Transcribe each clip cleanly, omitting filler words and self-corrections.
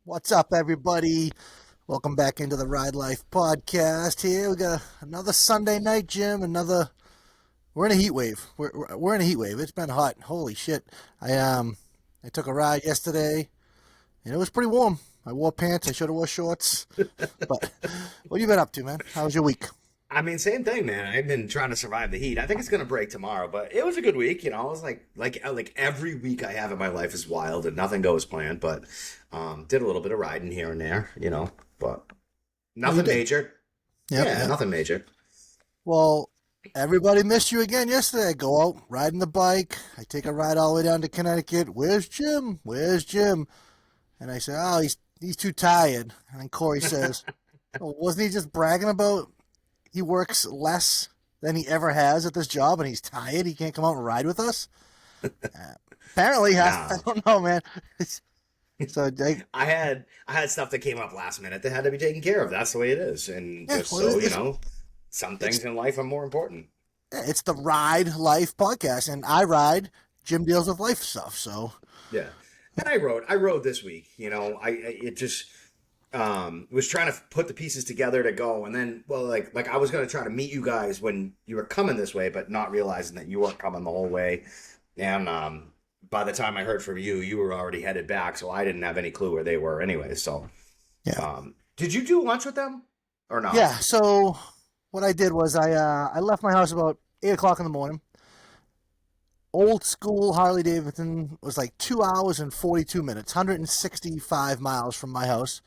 What's up, everybody? Welcome back into the RideLife podcast. Here we got another Sunday night, Jim. We're in a heat wave. We're in a heat wave. It's been hot. Holy shit! I took a ride yesterday, and it was pretty warm. I wore pants. I should have wore shorts. But what have you been up to, man? How was your week? I mean, same thing, man. I've been trying to survive the heat. I think it's gonna break tomorrow, but it was a good week. I was like every week I have in my life is wild and nothing goes planned. But did a little bit of riding here and there, but Oh, you nothing did. major. Yep, Yeah, yep. nothing major. Well, everybody missed you again yesterday. I go out riding the bike. I take a ride all the way down to Connecticut. Where's Jim? Where's Jim? And I say, oh, he's too tired. And then Corey says, oh, wasn't he just bragging about he works less than he ever has at this job and he's tired? He can't come out and ride with us? Apparently, I Nah, don't know, man. So, I had stuff that came up last minute that had to be taken care of. That's the way it is, and yeah, just well, so some it's, things in life are more important. it's the Ride Life podcast, and I ride. Jim deals with life stuff, so Yeah. And I rode this week. It just was trying to put the pieces together to go, and then like I was gonna try to meet you guys when you were coming this way, but not realizing that you weren't coming the whole way. And by the time I heard from you, you were already headed back, so I didn't have any clue where they were anyway. So, yeah. did you do lunch with them or no? Yeah, so what I did was I left my house about 8 o'clock in the morning. Old school Harley Davidson was like 2 hours and 42 minutes, 165 miles from my house.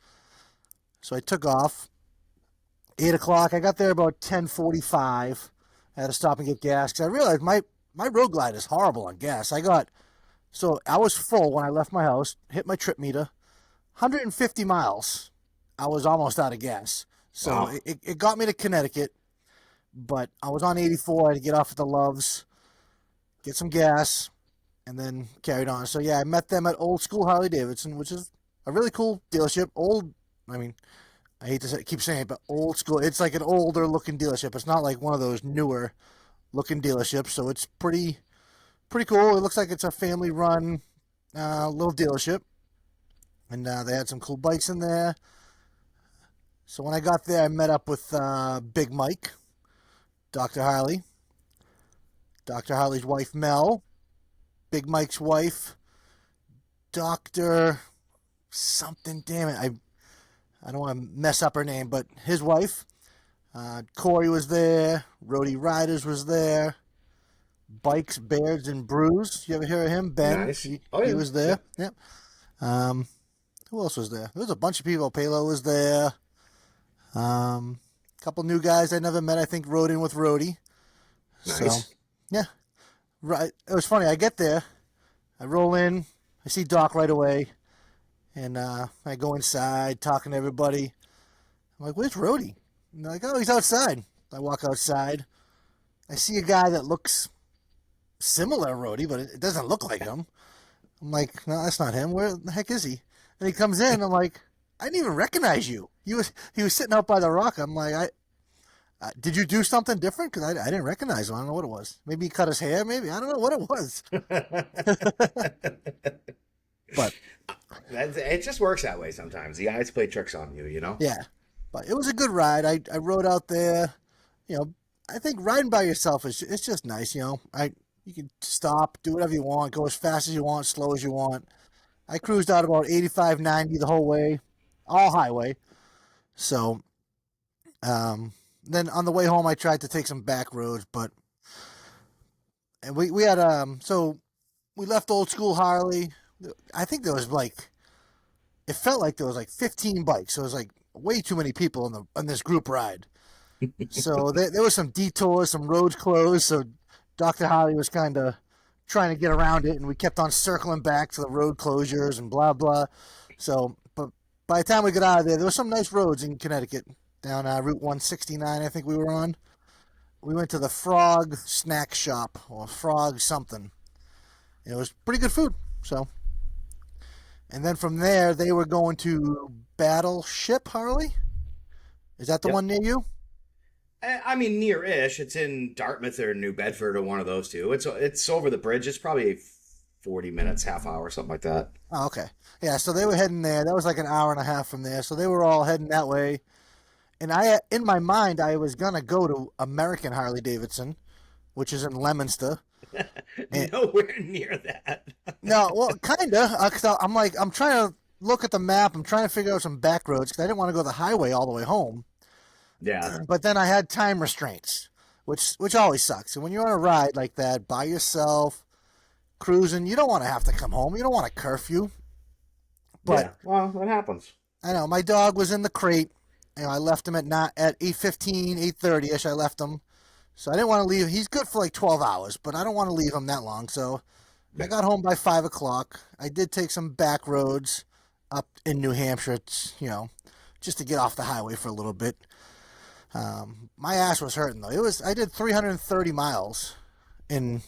So I took off 8 o'clock. I got there about 10:45. I had to stop and get gas because I realized my road glide is horrible on gas. I was full when I left my house, hit my trip meter, 150 miles. I was almost out of gas. So Wow. it got me to Connecticut, but I was on 84. I had to get off at the Loves, get some gas, and then carried on. So yeah, I met them at Old School Harley Davidson, which is a really cool dealership. I mean, I hate to keep saying it, but old school. It's like an older looking dealership. It's not like one of those newer looking dealerships. So it's pretty cool. It looks like it's a family run little dealership, and they had some cool bikes in there. So when I got there, I met up with Big Mike, Dr. Harley, Dr. Harley's wife Mel, Big Mike's wife, Doctor something. Damn it, I don't want to mess up her name, but his wife. Corey was there. Rody Riders was there. Bikes, Beards, and Brews. You ever hear of him? Ben. Nice. He, Oh he yeah. was Yeah. there. Yep. Um, who else was there? There was a bunch of people. Palo was there. A couple new guys I never met. I think rode in with Rody. So, Nice. yeah. Right. It was funny. I get there. I roll in. I see Doc right away. And I go inside, talking to everybody. I'm like, where's Rody? And they're like, oh, he's outside. I walk outside. I see a guy that looks similar to Rody, but it doesn't look like him. I'm like, no, that's not him. Where the heck is he? And he comes in. I'm like, I didn't even recognize you. He was sitting out by the rock. I'm like, did you do something different? Because I didn't recognize him. I don't know what it was. Maybe he cut his hair. Maybe I don't know what it was. But It just works that way sometimes. The eyes play tricks on you, you know? yeah, but it was a good ride. I rode out there. You know, I think riding by yourself is it's just nice. You can stop, do whatever you want, go as fast as you want, slow as you want. I cruised out about 85, 90 the whole way, all highway. So then on the way home, I tried to take some back roads, but and we had so we left Old School Harley. I think there was like it felt like there was like 15 bikes. So it was like way too many people on this group ride. So there was some detours, some roads closed. So Dr. Harley was kind of trying to get around it, and we kept on circling back to the road closures and blah blah. So, but by the time we got out of there, there were some nice roads in Connecticut down Route 169. I think we were on. We went to the Frog Snack Shop or Frog something. And it was pretty good food. So, and then from there, they were going to Battleship Harley. Is that the Yep. one near you? I mean, near-ish. It's in Dartmouth or New Bedford or one of those two. It's over the bridge. It's probably 40 minutes, half hour, something like that. Oh, okay. Yeah, so they were heading there. That was like an hour and a half from there. So they were all heading that way. And in my mind, I was gonna go to American Harley Davidson, which is in Leominster. And Nowhere near that. no, well, kinda. Cause I'm like, I'm trying to look at the map. I'm trying to figure out some back roads because I didn't want to go the highway all the way home. Yeah. But then I had time restraints, which always sucks. And when you're on a ride like that by yourself, cruising, you don't want to have to come home. You don't want a curfew. But Yeah. Well, that happens. I know my dog was in the crate. I left him at 8:15, 8:30 ish. I left him, so I didn't want to leave. He's good for like 12 hours, but I don't want to leave him that long. So I got home by 5 o'clock. I did take some back roads up in New Hampshire, just to get off the highway for a little bit. My ass was hurting though. I did 330 miles in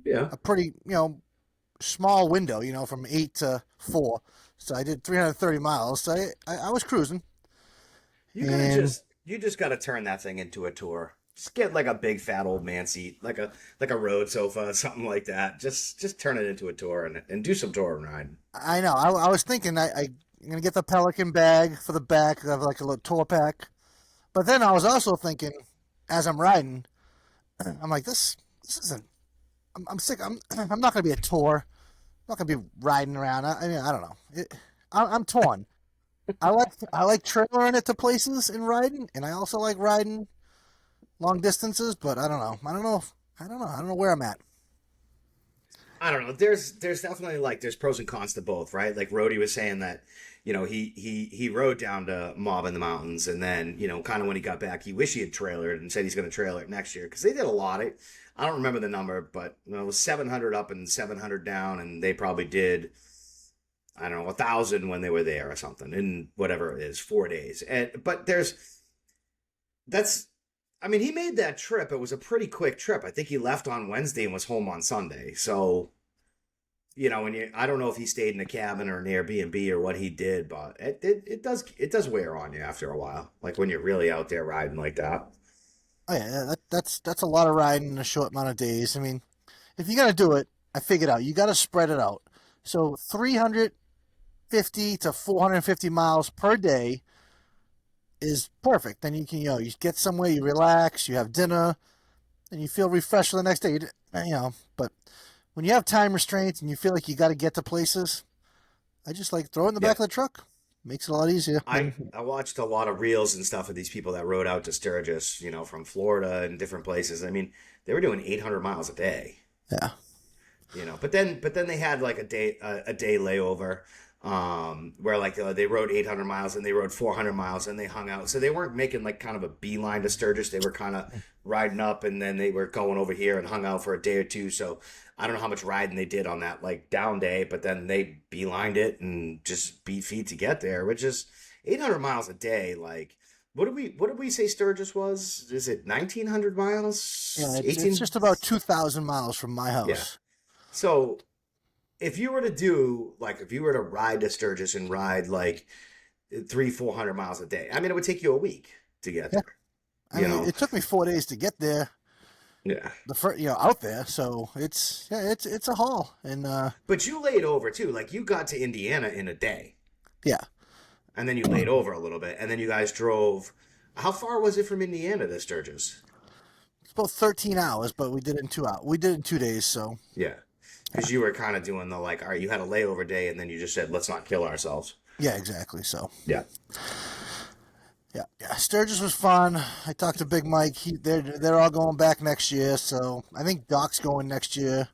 Yeah. a pretty small window, from 8 to 4. So I did 330 miles. So I was cruising. And You just gotta turn that thing into a tour. Just get like a big fat old man seat, like a road sofa, something like that. Just turn it into a tour and do some tour riding. I know. I was thinking I'm gonna get the Pelican bag for the back. I have like a little tour pack. But then I was also thinking, as I'm riding, I'm like, this isn't. I'm sick. I'm not gonna be a tour. I'm not gonna be riding around. I mean, I don't know. I'm torn. I like trailering it to places and riding, and I also like riding long distances. But I don't know. I don't know where I'm at. I don't know. There's definitely like there's pros and cons to both, right? Like Rhodey was saying that, he rode down to Mob in the Mountains, and then kind of when he got back, he wished he had trailered and said he's going to trailer it next year because they did a lot. I don't remember the number, but it was 700 up and 700 down, and they probably did I don't know 1,000 when they were there or something in whatever it is 4 days. And but that's I mean, he made that trip. It was a pretty quick trip. I think he left on Wednesday and was home on Sunday. So, I don't know if he stayed in a cabin or an Airbnb or what he did, but it does wear on you after a while. Like when you're really out there riding like that. Oh yeah, that's a lot of riding in a short amount of days. I mean, if you're gonna do it, I figured out you got to spread it out. So 350 to 450 miles per day is perfect. Then you can you get somewhere, you relax, you have dinner, and you feel refreshed for the next day. But when you have time restraints and you feel like you got to get to places, I just like throw it in the Yeah. back of the truck. Makes it a lot easier. I watched a lot of reels and stuff of these people that rode out to Sturgis, from Florida and different places. I mean, they were doing 800 miles a day. Yeah. But then they had like a day layover, where like they rode 800 miles and they rode 400 miles and they hung out. So they weren't making like kind of a beeline to Sturgis. They were kind of riding up and then they were going over here and hung out for a day or two. So I don't know how much riding they did on that like down day, but then they beelined it and just beat feet to get there, which is 800 miles a day. Like what did we say Sturgis was? Is it 1,900 Yeah, miles? it's 18? just about 2,000 miles from my Yeah. house. So if you were to ride to Sturgis and ride like 400 miles a day, I mean, it would take you a week to get Yeah. there, I you mean, know? it took me 4 days to get there. Yeah. The first, out there. So it's a haul, and But you laid over too. Like you got to Indiana in a day yeah, and then you laid over a little bit and then you guys drove. How far was it from Indiana to Sturgis? it's about 13 hours, but we did it in 2 hours. We did it in 2 days. So Yeah. Because you were kind of doing the like, all right, you had a layover day and then you just said, let's not kill ourselves. yeah, exactly. So Yeah. yeah. Sturgis was fun. I talked to Big Mike. They're all going back next year. So I think Doc's going next year.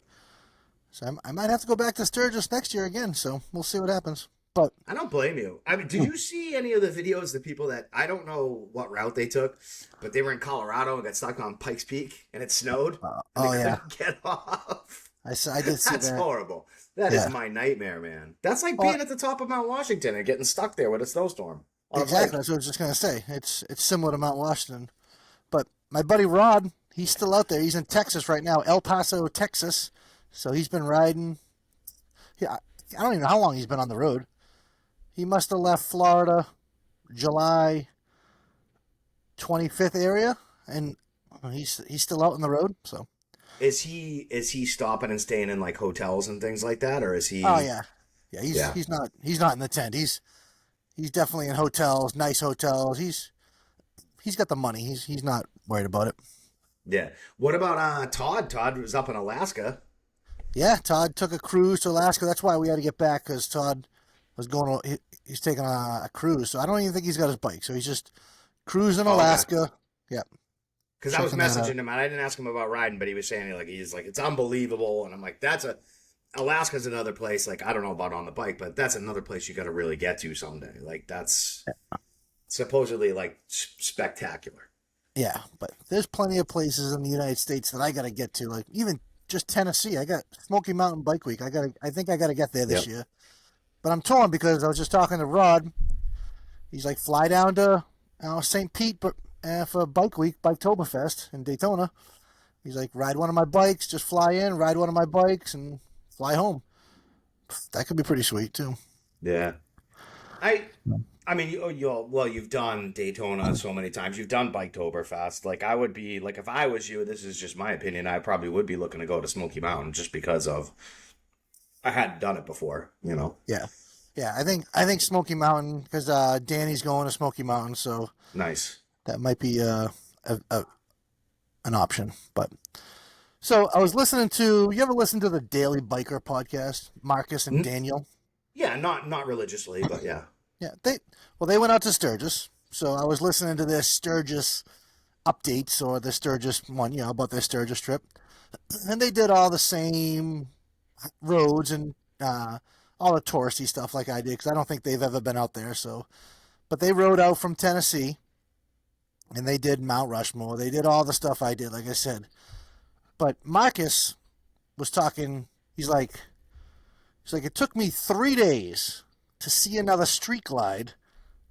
So I might have to go back to Sturgis next year again. So we'll see what happens. But I don't blame you. I mean, did you see any of the videos, the people that I don't know what route they took, but they were in Colorado and got stuck on Pikes Peak and it snowed and oh they yeah, couldn't get off? I did see That's that. horrible. That is Yeah. my nightmare, man. That's like Well, being at the top of Mount Washington and getting stuck there with a snowstorm on a exactly. bike. That's what I was just gonna say. It's similar to Mount Washington. But my buddy Rod, he's still out there. He's in Texas right now, El Paso, Texas. So he's been riding. Yeah, I don't even know how long he's been on the road. He must have left Florida July 25th area, and he's still out on the road. So Is he stopping and staying in like hotels and things like that, or is Oh he? yeah, yeah. Yeah, He's not in the tent. He's definitely in hotels, nice hotels. He's got the money. He's not worried about it. yeah. What about Todd? Todd was up in Alaska. Yeah, Todd took a cruise to Alaska. That's why we had to get back because Todd was going. He's taking a cruise, so I don't even think he's got his bike. So he's just cruising Oh, okay. Alaska. Yeah, Because I was checking that messaging out. him, and I didn't ask him about riding, but he was saying he's like it's unbelievable, and I'm like Alaska's another place. Like I don't know about on the bike, but that's another place you got to really get to someday. Like that's supposedly like spectacular. Yeah, but there's plenty of places in the United States that I got to get to. Like even just Tennessee. I got Smoky Mountain Bike Week. I think I got to get there this Yep. year. But I'm torn because I was just talking to Rod. He's like, fly down to St. Pete, but for Bike Week, Biketoberfest in Daytona. He's like, ride one of my bikes, just fly in, ride one of my bikes, and fly home. That could be pretty sweet too. Yeah. I I mean, you've done Daytona so many times. You've done Biketoberfest. Like I would be like if I was you, this is just my opinion. I probably would be looking to go to Smoky Mountain just because of I hadn't done it before. You know. Yeah, yeah. I think Smoky Mountain because Danny's going to Smoky Mountain, so Nice. that might be a an option. But so I was listening to. You ever listen to the Daily Biker podcast? Marcus and N- Daniel. Yeah, not religiously, but yeah. Yeah, they went out to Sturgis, so I was listening to their Sturgis updates or the Sturgis one, about their Sturgis trip, and they did all the same roads and all the touristy stuff like I did because I don't think they've ever been out there. So, but they rode out from Tennessee and they did Mount Rushmore. They did all the stuff I did, like I said. But Marcus was talking. He's like, it took me 3 days to see another street glide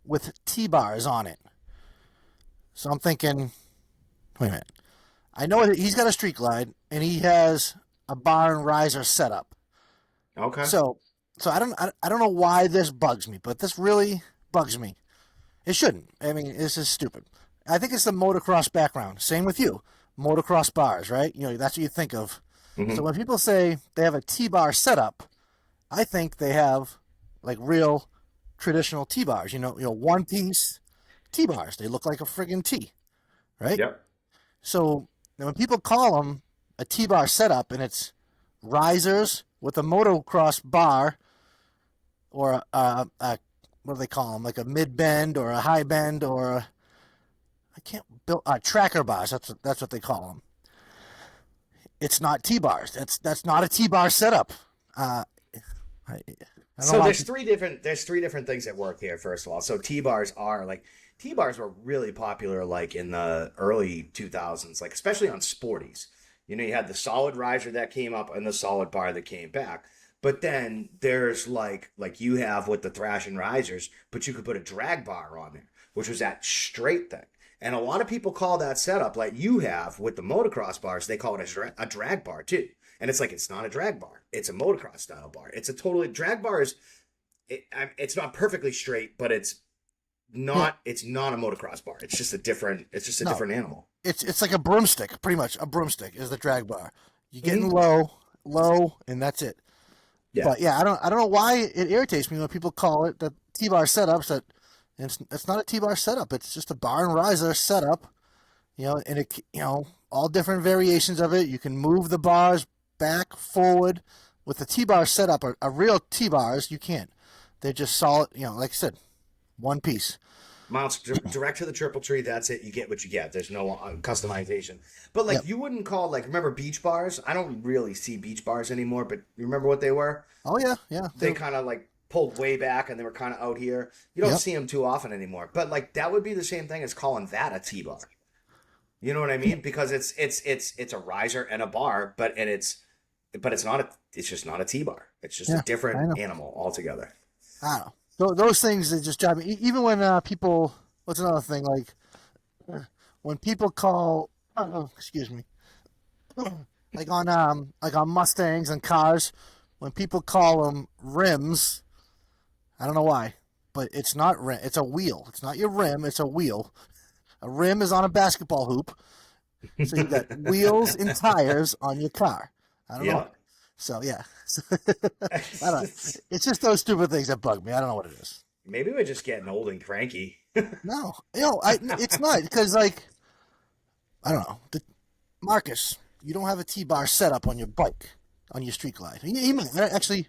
with T-bars on it. So I'm thinking, wait a minute. I know that he's got a street glide and he has a bar and riser setup. Okay. So, so I don't know why this bugs me, but this really bugs me. It shouldn't. I mean, this is stupid. I think it's the motocross background. Same with you, motocross bars, right? That's what you think of. So Hmm. when people say they have a T-bar setup, I think they have like real traditional T-bars. One piece T-bars. They look like a friggin' T, right? Yep. So when people call them a T-bar setup and it's risers with a motocross bar or a what do they call them? Like a mid bend or a high bend or I can't build tracker bars. That's what they call them. It's not T-bars. That's not a T-bar setup. I don't know So why. there's three different things at work here. First of all, so T bars were really popular like in the early 2000s, like especially on sporties. You had the solid riser that came up and the solid bar that came back. But then there's like you have with the thrash and risers, but you could put a drag bar on there, which was that straight thing. And a lot of people call that setup like you have with the motocross bars. They call it a drag bar too. And it's like it's not a drag bar. It's a motocross style bar. It's a totally drag bar is it's not perfectly straight, but Yeah, it's not a motocross bar. It's just a no, different animal. it's like a broomstick, pretty much. A broomstick is the drag bar. You're getting Hmm. low, and that's it. Yeah. But yeah, I don't know why it irritates me when people call it the T-bar setups. It's not a T-bar setup. It's just a bar and riser setup. And all different variations of it. You can move the bars back, forward. With the T-bar setup, a real T-bars, you can't. They're just solid. Like I said, one piece. Mounts direct to the triple tree. That's it. You get what you get. There's no customization. But Yep. like you wouldn't call like remember beach bars? I don't really see beach bars anymore. But you remember what they were? Oh yeah, yeah. They kind of like pulled way back and they were kind of out here. You don't Yep. see them too often anymore. But like that would be the same thing as calling that a T bar. You know what I mean? Because it's a riser and a bar, but it's not it's just not a T bar. It's just a Yeah, I different know. animal altogether. I don't know. Those things that just drive me. Even when people, what's another thing? Like when people call, excuse me, like on Mustangs and cars, when people call them rims, I don't know why, but it's not rim. It's a wheel. It's not your rim. It's a wheel. A rim is on a basketball hoop. So you got wheels and tires on your car. I don't know. Yeah. So yeah, I don't. It's just those stupid things that bug me. I don't know what it is. Maybe we're just getting old and cranky. No, it's not because like I don't know. Marcus, you don't have a T-bar setup on your bike on your street glide. He might actually.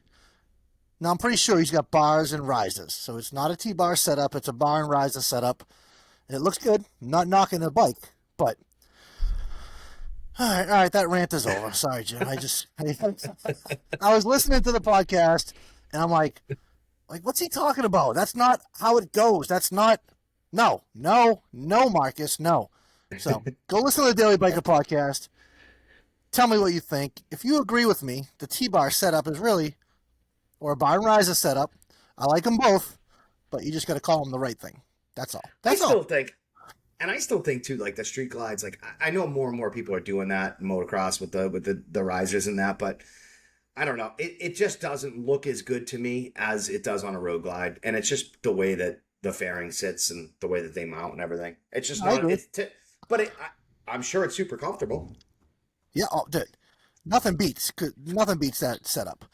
Now I'm pretty sure he's got bars and risers, so it's not a T-bar setup. It's a bar and riser setup, and it looks good. I'm not knocking the bike, but all right. That rant is over. Sorry, Jim. I was listening to the podcast, and I'm like, what's he talking about? That's not how it goes. That's not. No, Marcus, no. So go listen to the Daily Biker podcast. Tell me what you think. If you agree with me, the T-bar setup is really, or a bar and riser setup. I like them both, but you just got to call them the right thing. That's all. I That's still all. think, and I still think too, like the street glides. Like I know more and more people are doing that in motocross with the risers and that, but I don't know. It just doesn't look as good to me as it does on a road glide, and it's just the way that the fairing sits and the way that they mount and everything. It's just I not. agree. But I'm sure it's super comfortable. Yeah, dude, nothing beats that setup.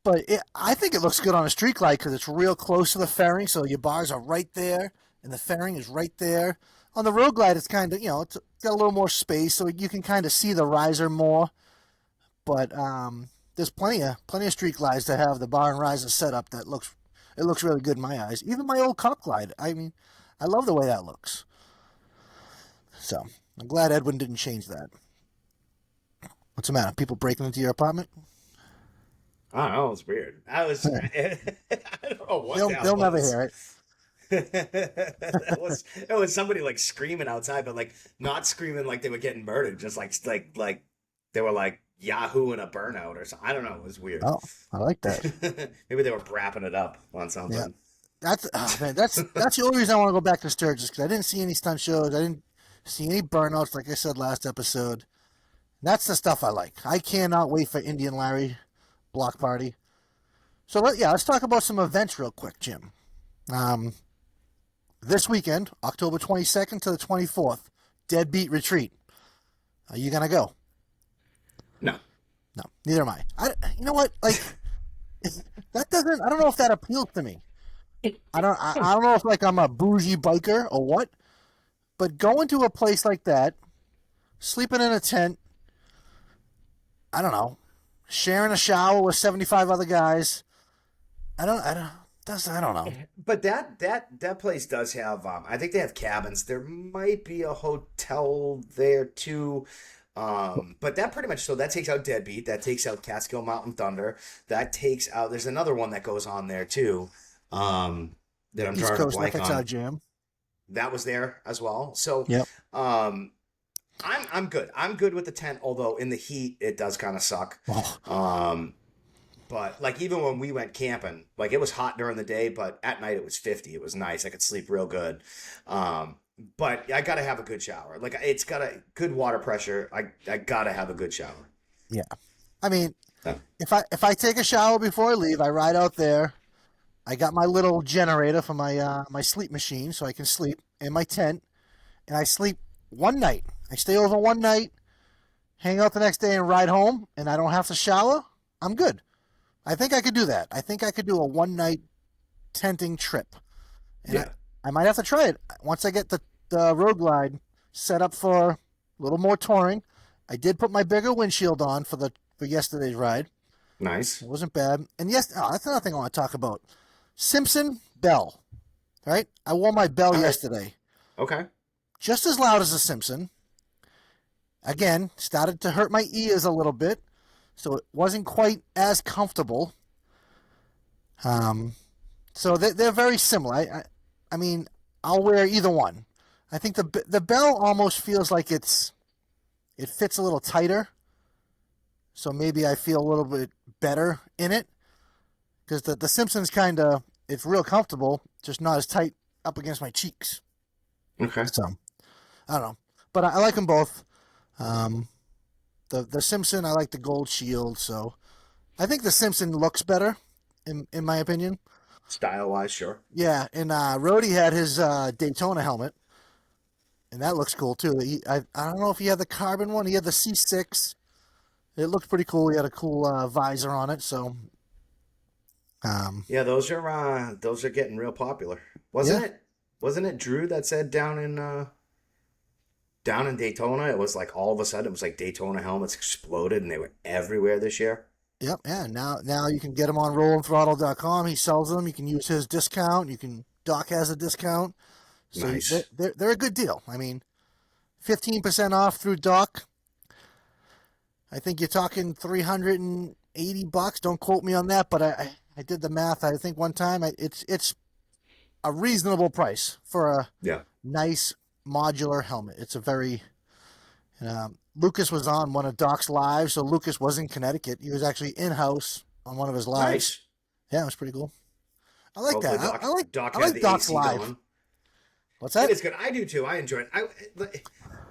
But I think it looks good on a street glide because it's real close to the fairing, so your bars are right there, and the fairing is right there. On the road glide, it's kind of it's got a little more space, so you can kind of see the riser more. But there's plenty of street glides that have the bar and riser setup that looks really good in my eyes. Even my old cop glide, I mean, I love the way that looks. So I'm glad Edwin didn't change that. What's the matter? People breaking into your apartment? I don't know. It's weird. I don't know what that They'll never was. hear it. It was somebody like screaming outside, but like not screaming like they were getting murdered, just like they were like Yahoo in a burnout or something. I don't know. It was weird. Oh, I like that. Maybe they were wrapping it up on Yeah, something. that's the only reason I want to go back to Sturgis because I didn't see any stunt shows. I didn't see any burnouts, like I said last episode. That's the stuff I like. I cannot wait for Indian Larry block party. So let's talk about some events real quick, Jim. Um, this weekend, October 22nd to the 24th, Deadbeat Retreat. Are you gonna go? No. No, neither am I. You know what? Like that doesn't. I don't know if that appeals to me. I don't know if like I'm a bougie biker or what. But going to a place like that, sleeping in a tent, I don't know, sharing a shower with 75 other guys. I don't know. But that place does have I think they have cabins. There might be a hotel there too. But that pretty much so that takes out Deadbeat, that takes out Catskill Mountain Thunder, that takes out there's another one that goes on there too. That I'm East drawing a Coast blank FXR on. Jam. That was there as well. So Yep. um I'm good. I'm good with the tent, although in the heat it does kind of suck. Oh, Um but like even when we went camping, like it was hot during the day, but at night it was 50. It was nice. I could sleep real good. But I gotta have a good shower. Like it's got a good water pressure. I gotta have a good shower. yeah. I mean, Yeah. if I take a shower before I leave, I ride out there. I got my little generator for my sleep machine, so I can sleep in my tent, and I sleep one night. I stay over one night, hang out the next day, and ride home, and I don't have to shower. I'm good. I think I could do that. I think I could do a one night tenting trip, and Yeah. I might have to try it once I get the road glide set up for a little more touring. I did put my bigger windshield on for yesterday's ride. Nice. It wasn't bad. And yes, that's another thing I want to talk about. Simpson bell. Right? I wore my bell All right. yesterday. Okay. Just as loud as a Simpson. Again, started to hurt my ears a little bit, so it wasn't quite as comfortable. Um, so they're very similar. I mean, I'll wear either one. I think the bell almost feels like it fits a little tighter, so maybe I feel a little bit better in it. Because the Simpsons it's real comfortable, just not as tight up against my cheeks. Okay. So I don't know, but I like them both. The Simpson, I like the gold shield, so I think the Simpson looks better, in my opinion. Style wise, sure. Yeah, and Rhodey had his Daytona helmet, and that looks cool too. I don't know if he had the carbon one. He had the C6. It looked pretty cool. He had a cool visor on it. So, Yeah, those are getting real popular. yeah, Wasn't it Drew that said down in Daytona, it was like all of a sudden it was like Daytona helmets exploded and they were everywhere this year. yep, yeah. Now you can get them on rollingthrottle.com. He sells them. You can use his discount. Doc has a discount. So Nice. they're a good deal. I mean, 15% off through Doc. I think you're talking $380. Don't quote me on that, but I did the math. I think one time it's a reasonable price for a Yeah. nice modular helmet. It's a very Lucas was on one of Doc's lives, so Lucas was in Connecticut. He was actually in house on one of his lives. Nice. Yeah, it was pretty cool. I like Hopefully that. Doc Doc I had like the Doc's AC live. going. What's It that? is good. I do too. I enjoy it.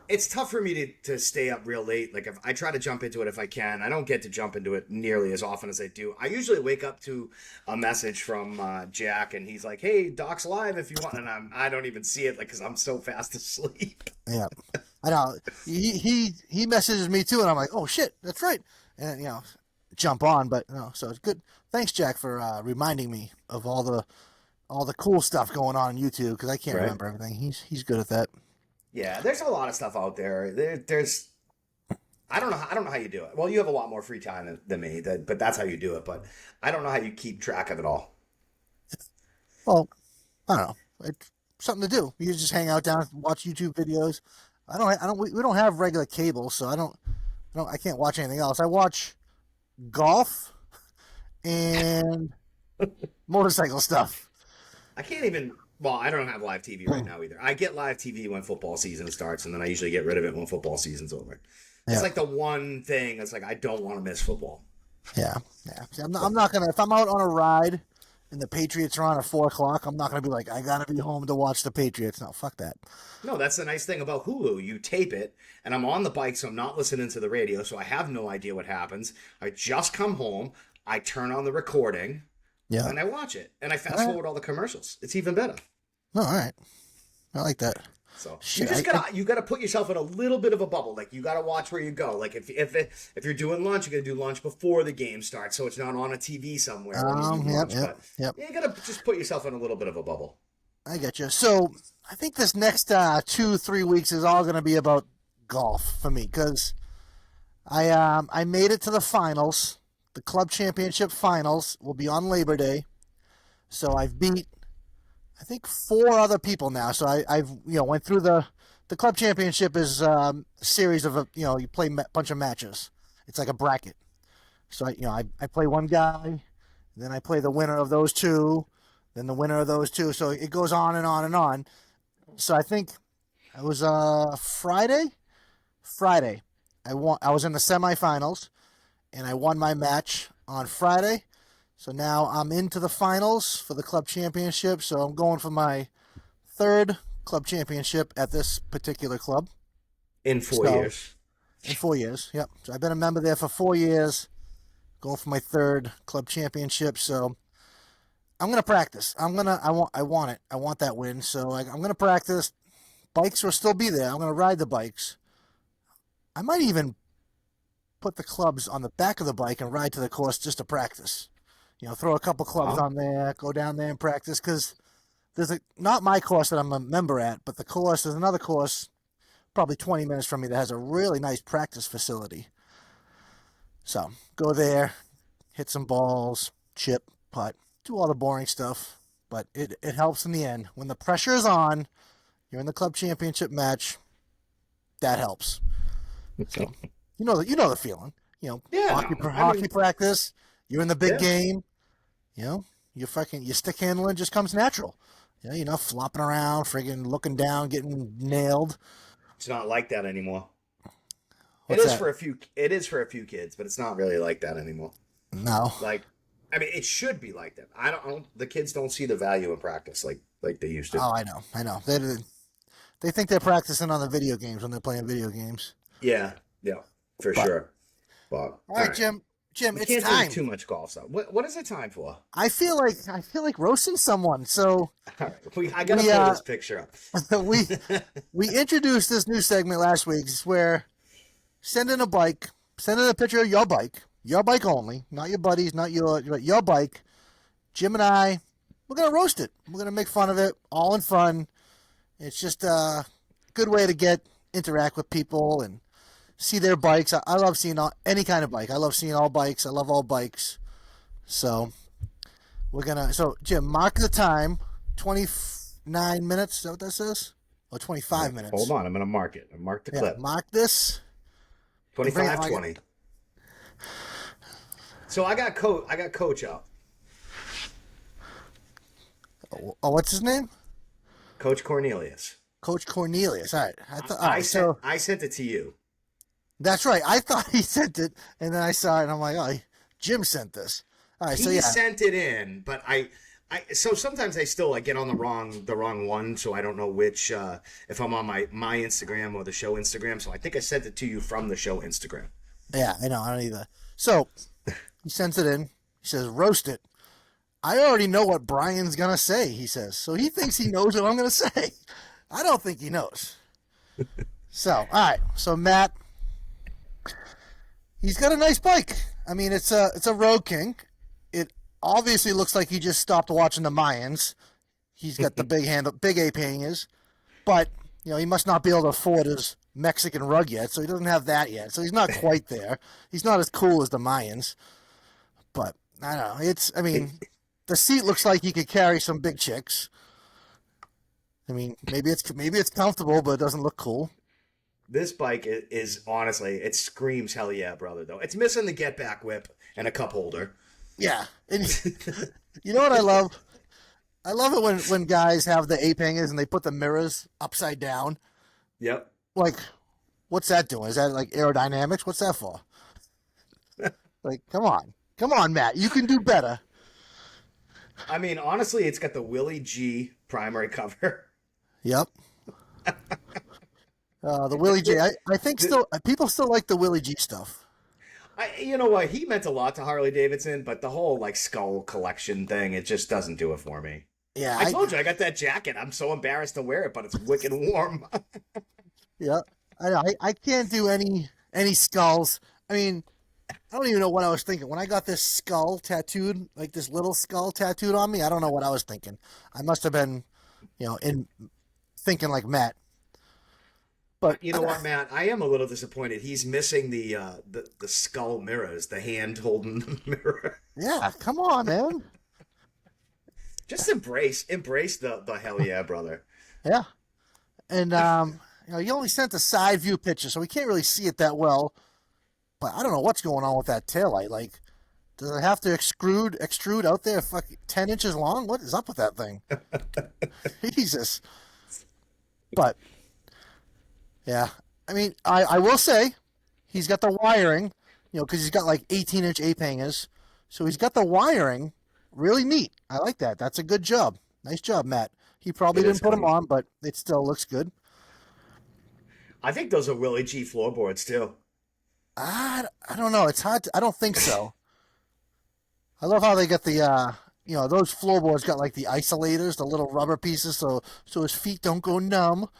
It's tough for me to stay up real late. Like if I try to jump into it if I can, I don't get to jump into it nearly as often as I do. I usually wake up to a message from Jack, and he's like, "Hey, Doc's live if you want," and I don't even see it like because I'm so fast asleep. Yeah, I know. He messages me too, and I'm like, oh shit, that's right, and jump on. But so it's good. Thanks, Jack, for reminding me of all the cool stuff going on YouTube because I can't Right. remember everything. He's good at that. Yeah, there's a lot of stuff out there. There's I don't know how you do it. Well, you have a lot more free time than me, but that's how you do it. But I don't know how you keep track of it all. Well, I don't know. It's something to do. You just hang out down, watch YouTube videos. We don't have regular cable, so I can't watch anything else. I watch golf and motorcycle stuff. I can't even. Well, I don't have live TV right now either. I get live TV when football season starts, and then I usually get rid of it when football season's over. It's Yeah, like the one thing. It's like I don't want to miss football. yeah, yeah. See, I'm not gonna. If I'm out on a ride and the Patriots are on at 4 o'clock, I'm not gonna be like, I gotta be home to watch the Patriots. No, fuck that. No, that's the nice thing about Hulu. You tape it, and I'm on the bike, so I'm not listening to the radio, so I have no idea what happens. I just come home, I turn on the recording, Yeah. and I watch it, and I All fast right. forward all the commercials. It's even better. No, all right. I like that. So you Shit, just gotta put yourself in a little bit of a bubble. Like you gotta watch where you go. Like if you're doing lunch, you gotta do lunch before the game starts, so it's not on a TV somewhere when you eat yep, lunch. yep, But yep. yeah, you gotta just put yourself in a little bit of a bubble. I get you. So I think this next 2-3 weeks is all going to be about golf for me because I made it to the finals. The club championship finals will be on Labor Day, so I've beat I think 4 other people now. So I've went through the club championship is a series of you play a bunch of matches. It's like a bracket. So I play one guy, then I play the winner of those two, then the winner of those two. So it goes on and on and on. So I think it was Friday. Friday, I was in the semifinals, and I won my match on Friday. So now I'm into the finals for the club championship. So I'm going for my third club championship at this particular club. In four So years. in 4 years, yep. So I've been a member there for 4 years. Going for my third club championship. So I'm gonna practice. I want it. I want that win. So I'm gonna practice. Bikes will still be there. I'm gonna ride the bikes. I might even put the clubs on the back of the bike and ride to the course just to practice. Throw a couple clubs Huh? on there, go down there and practice because not my course that I'm a member at, but there's another course probably 20 minutes from me that has a really nice practice facility. So go there, hit some balls, chip, putt, do all the boring stuff. But it helps in the end. When the pressure is on, you're in the club championship match, that helps. So you know the feeling. Yeah, Hockey no. I hockey mean, practice, you're in the big yeah. game, your stick handling just comes natural. You're not flopping around, friggin' looking down, getting nailed. It's not like that anymore. It What's is that? for a few. It is for a few kids, but it's not really like that anymore. No. Like, I mean, it should be like that. The kids don't see the value in practice like they used to. Oh, I know. They think they're practicing on the video games when they're playing video games. Yeah, yeah, for But sure. But all all right, right. Jim. Jim, We it's can't do time. too much golf stuff. What is it time for? I feel like roasting someone. So All right, I gotta we pull this picture up. we we introduced this new segment last week where send in a bike, send in a picture of your bike only, not your buddies, not your bike. Jim and I, we're gonna roast it. We're gonna make fun of it, all in fun. It's just a good way to interact with people and see their bikes. I love seeing any kind of bike. I love seeing all bikes. I love all bikes. So so Jim, mark the time. 29 minutes. Is that what that says? Or 25 Hold minutes. on, I'm gonna mark it. Mark the Yeah, clip. mark this. 25:20. So I got coach out. Oh, what's his name? Coach Cornelius. Coach Cornelius. All right. All right. So I sent it to you. that's right. I thought he sent it, and then I saw it, and I'm like, oh, Jim sent this. All right. So He yeah. sent it in, but so sometimes I still like get on the wrong one, so I don't know which if I'm on my Instagram or the show Instagram. So I think I sent it to you from the show Instagram. Yeah, I know. I don't either. So he sends it in. He says, roast it. I already know what Brian's going to say, he says. So he thinks he knows what I'm going to say. I don't think he knows. So, all right. So Matt, he's got a nice bike. I mean, it's a Road King. It obviously looks like he just stopped watching the Mayans. He's got the big ape hangers. But, he must not be able to afford his Mexican rug yet, so he doesn't have that yet. So he's not quite there. He's not as cool as the Mayans. But, I don't know. The seat looks like he could carry some big chicks. I mean, maybe it's comfortable, but it doesn't look cool. This bike is honestly, it screams hell yeah, brother. Though it's missing the get back whip and a cup holder. Yeah, and you know what I love? I love it when guys have the ape hangers and they put the mirrors upside down. Yep. Like, what's that doing? Is that like aerodynamics? What's that for? Like, come on, Matt, you can do better. I mean, honestly, it's got the Willie G primary cover. Yep. The Willie G. I think people still like the Willie G stuff. You know what? He meant a lot to Harley Davidson, but the whole like skull collection thing, it just doesn't do it for me. Yeah, I told you I got that jacket. I'm so embarrassed to wear it, but it's wicked warm. Yeah, I can't do any skulls. I mean, I don't even know what I was thinking when I got this skull tattooed, like this little skull tattooed on me. I don't know what I was thinking. I must have been, in thinking like Matt. But You know what, Matt? I am a little disappointed. He's missing the skull mirrors, the hand holding the mirror. yeah, come on, man. Just embrace the hell yeah, brother. Yeah, and you only sent a side view picture, so we can't really see it that well. But I don't know what's going on with that taillight. Like, does it have to extrude out there, 10 inches long? What is up with that thing? Jesus. But yeah, I mean, I will say he's got the wiring, because he's got like 18-inch ape hangers. So he's got the wiring really neat. I like that. That's a good job. Nice job, Matt. He probably didn't put them on, but it still looks good. I think those are Willie G floorboards too. I don't know. It's hard. I don't think so. I love how they got the, those floorboards got like the isolators, the little rubber pieces, so his feet don't go numb.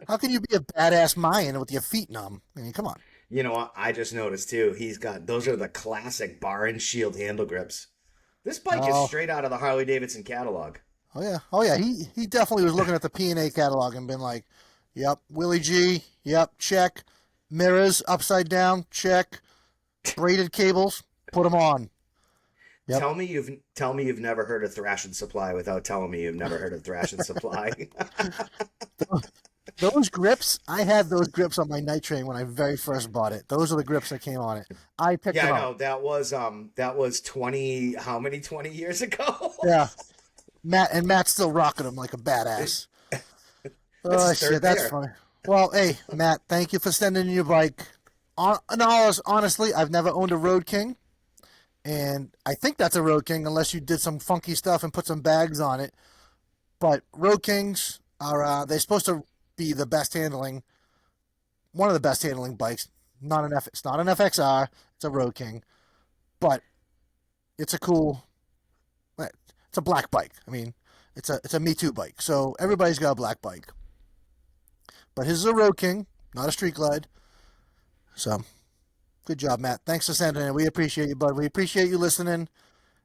How can you be a badass Mayan with your feet numb? I mean, come on. You know what? I just noticed too. Those are the classic bar and shield handle grips. This bike is straight out of the Harley Davidson catalog. Oh yeah. He definitely was looking at the P&A catalog and been like, "Yep, Willie G. Yep, check. Mirrors upside down. Check. Braided cables. Put them on." Yep. Tell me you've never heard of Thrash and Supply without telling me you've never heard of Thrash and Supply. Those grips, I had those grips on my night train when I very first bought it. Those are the grips that came on it. I picked them up. Yeah, no, that was 20 years ago? Yeah. Matt's still rocking them like a badass. Oh shit, that's funny. Well, hey, Matt, thank you for sending in your bike. Honestly, I've never owned a Road King. And I think that's a Road King unless you did some funky stuff and put some bags on it. But Road Kings they're supposed to be one of the best handling bikes. It's not an FXR. It's a Road King, but it's a cool. It's a black bike. I mean, it's a Me Too bike. So everybody's got a black bike, but his is a Road King, not a Street Glide. So good job, Matt. Thanks for sending it. We appreciate you, bud. We appreciate you listening,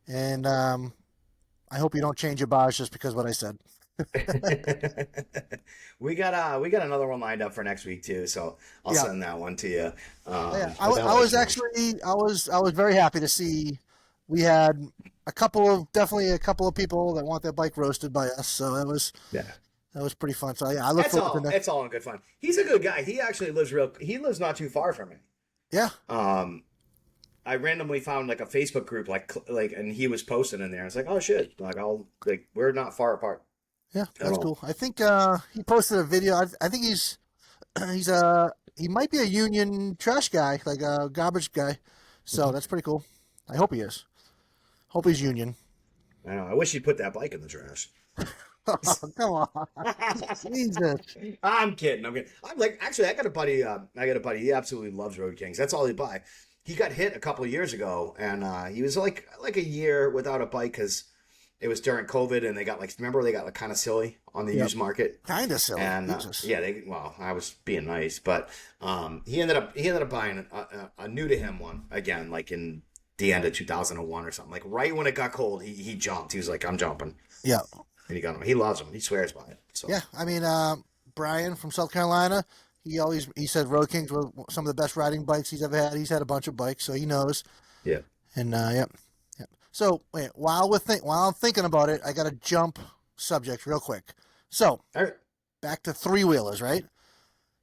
and I hope you don't change your bars just because of what I said. We got another one lined up for next week too, so I'll Yeah, send that one to you. yeah. What the hell I was else, man? actually I was very happy to see we had definitely a couple of people that want their bike roasted by us. So Yeah. that was pretty fun. So yeah, I look forward to next. It's all in good fun. He's a good guy. He actually he lives not too far from me. Yeah, Um, I randomly found like a Facebook group and he was posting in there. I was like, oh shit, we're not far apart yeah, at that's all. cool. I think he posted a video. I think he's he might be a union trash guy, like a garbage guy. So that's pretty cool. I hope he is. Hope he's union. I know. I wish he'd put that bike in the trash. Oh, come on, Jesus. I'm kidding. I'm kidding. I'm like, actually, I got a buddy. I got a buddy. He absolutely loves Road Kings. That's all he buy. He got hit a couple of years ago, and he was like a year without a bike because it was during COVID, and they got remember they got like kind of silly on the Yep, used market, kind of silly. and Jesus. yeah, I was being nice, but he ended up buying a new to him one again, like in the end of 2001 or something. Like right when it got cold, he jumped. He was like, I'm jumping. Yeah, And he got him. He loves them. He swears by it. So yeah. I mean, Brian from South Carolina. He said Road Kings were some of the best riding bikes he's ever had. He's had a bunch of bikes, so he knows. yeah. And yep, yep. So wait, while I'm thinking about it, I got to jump subject real quick. So All right. back to three wheelers, right?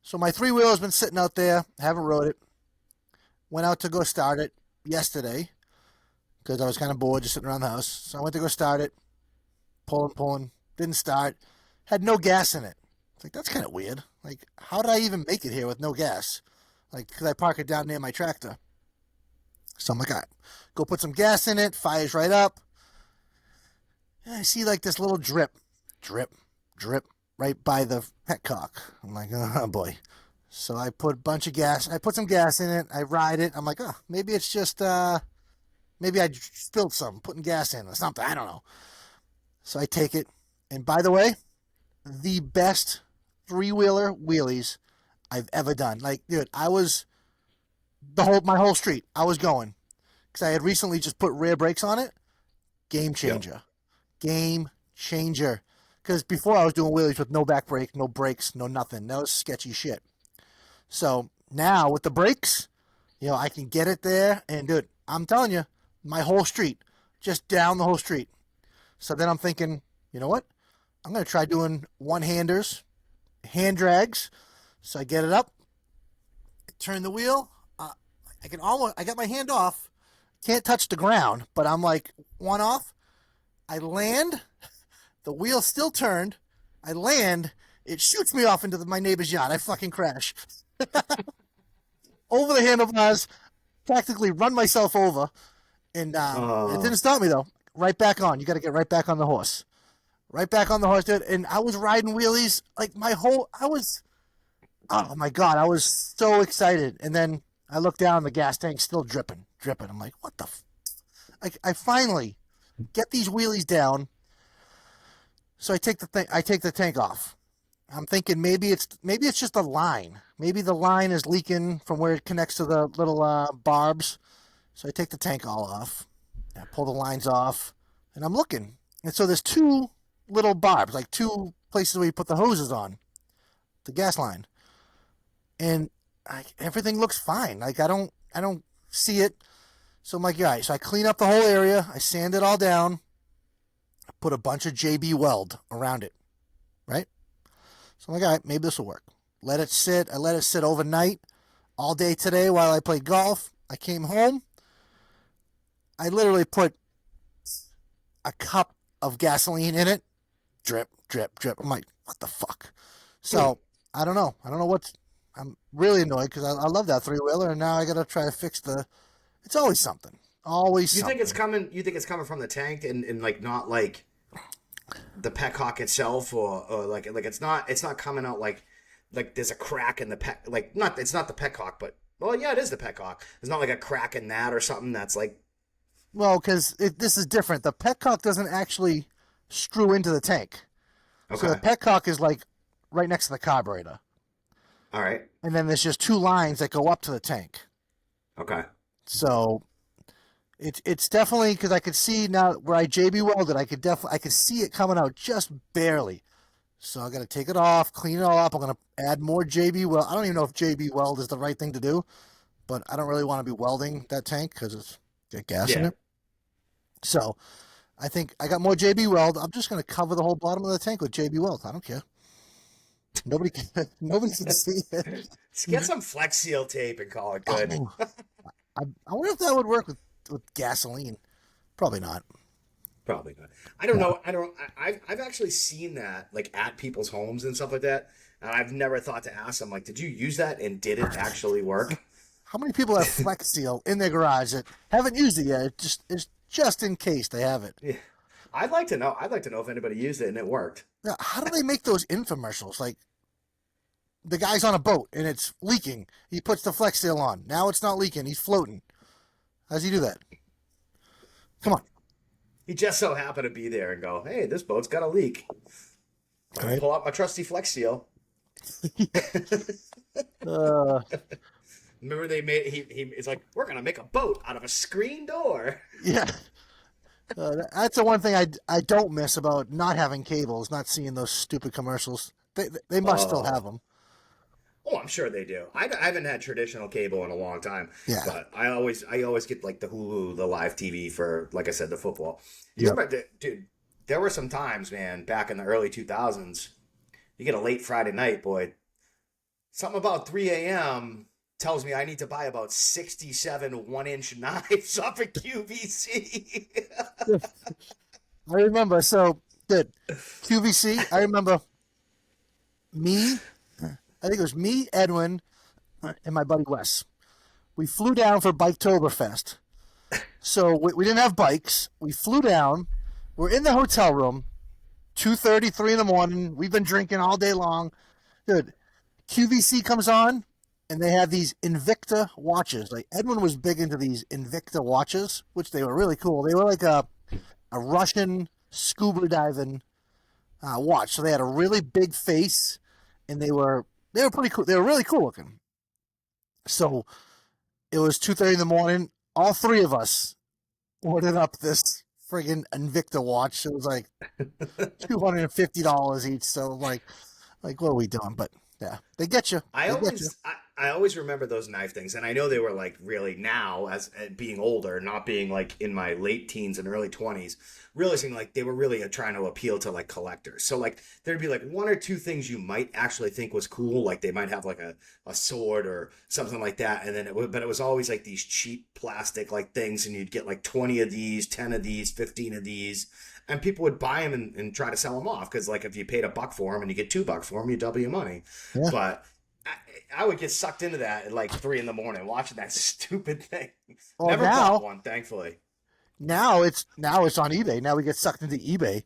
So my three wheeler's been sitting out there, haven't rode it. Went out to go start it yesterday because I was kind of bored just sitting around the house. So I went to go start it, pulling, didn't start, had no gas in it. It's like that's kind of weird. Like, how did I even make it here with no gas? Like, because I park it down near my tractor. So I'm like, all right, go put some gas in it, fires right up. And I see like this little drip, drip right by the petcock. I'm like, oh boy. So I put a bunch of gas. I put some gas in it. I ride it. I'm like, oh, maybe it's just, maybe I spilled some, putting gas in or something. I don't know. So I take it. And by the way, the best three-wheeler wheelies I've ever done. Like, dude, I was my whole street. I was going because I had recently just put rear brakes on it. Game Yep. changer, game changer. Because before I was doing wheelies with no back brake, no brakes, no nothing. That was sketchy shit. So now with the brakes, I can get it there, and dude, I'm telling you, my whole street, just down the whole street. So then I'm thinking, you know what? I'm gonna try doing one-handers, hand drags. So I get it up, turn the wheel. I got my hand off, can't touch the ground, but I'm like one off. I land, the wheel still turned. I land, it shoots me off into my neighbor's yard. I fucking crash over the handlebars, practically run myself over, and it didn't Oh, stop me though. Right back on. You got to get right back on the horse. Right back on the horse, dude. And I was riding wheelies like oh my God, I was so excited. And then I looked down, the gas tank's still dripping, dripping. I'm like, what the? I finally get these wheelies down. So I take the tank off. I'm thinking maybe it's just a line. Maybe the line is leaking from where it connects to the little barbs. So I take the tank all off. I pull the lines off, and I'm looking. And so there's two little barbs, like two places where you put the hoses on the gas line, and everything looks fine. Like I don't see it. So I'm like, all right. So I clean up the whole area. I sand it all down. I put a bunch of JB Weld around it, right? So I'm like, all right, maybe this will work. Let it sit. I let it sit overnight, all day today while I played golf. I came home. I literally put a cup of gasoline in it. Drip, drip, drip. I'm like, what the fuck? So I don't know. I don't know what's. I'm really annoyed because I love that three wheeler, and now I got to try to fix the. It's always something. Always you think it's something. coming? You think it's coming from the tank and like not like the petcock itself, or like it's not coming out like there's a crack in the pet, like not it's not the petcock, but Well, yeah, it is the petcock. There's not like a crack in that or something that's like Well, because this is different. The petcock doesn't actually screw into the tank. So the okay. petcock is like right next to the carburetor. All right. And then there's just two lines that go up to the tank. Okay. So it's definitely because I could see now where I JB welded, I could see it coming out just barely. So I got to take it off, clean it all up. I'm gonna add more JB weld. I don't even know if JB weld is the right thing to do, but I don't really want to be welding that tank because it's got gas in Yeah. it. So I think I got more JB weld. I'm just gonna cover the whole bottom of the tank with JB weld. I don't care. Nobody can. Nobody can see it. Just get some Flex Seal tape and call it good. Oh, I wonder if that would work with gasoline. Probably not. Probably not. I don't No. know. I don't. I've actually seen that like at people's homes and stuff like that, and I've never thought to ask them like, did you use that and did it actually work? How many people have Flex Seal in their garage that haven't used it yet? It's just in case they have it. Yeah. I'd like to know. I'd like to know if anybody used it and it worked. Now, how do they make those infomercials? Like the guy's on a boat and it's leaking. He puts the Flex Seal on. Now it's not leaking. He's floating. How does he do that? Come on. He just so happened to be there and go, "Hey, this boat's got a leak." All right. Pull out my trusty Flex Seal. Uh, Remember they made he it's like we're gonna make a boat out of a screen door. yeah. That's the one thing I don't miss about not having cables, not seeing those stupid commercials. They must still have Oh, them. oh, I'm sure they do. I haven't had traditional cable in a long time, Yeah. but I always get like the Hulu, the live TV for like I said, the football. You Yep. remember, dude? There were some times, man, back in the early 2000s. You get a late Friday night, boy. Something about 3 a.m. tells me I need to buy about 67 1-inch knives off of QVC. I remember. So good. QVC. I remember me. I think it was me, Edwin, and my buddy Wes. We flew down for Biketoberfest. So we didn't have bikes. We flew down. We're in the hotel room. 2:30, 3 in the morning. We've been drinking all day long. Dude, QVC comes on, and they have these Invicta watches. Like Edwin was big into these Invicta watches, which they were really cool. They were like a Russian scuba diving watch. So they had a really big face, and they were pretty cool. They were really cool looking. So it was 2:30 in the morning. All three of us ordered up this friggin' Invicta watch. It was like $250 each. So like what are we doing? But yeah, they get you. I They get you. always I always remember those knife things, and I know they were like really now as being older, not being like in my late teens and early 20s, realizing like they were really trying to appeal to like collectors. So like there'd be like one or two things you might actually think was cool, like they might have like a sword or something like that, and then but it was always like these cheap plastic like things, and you'd get like 20 of these, 10 of these, 15 of these. And people would buy them and try to sell them off because, like, if you paid $1 for them and you get $2 for them, you double your money. Yeah. But I would get sucked into that at like 3 in the morning watching that stupid thing. Well, Never bought one, thankfully. now it's on eBay. Now we get sucked into eBay,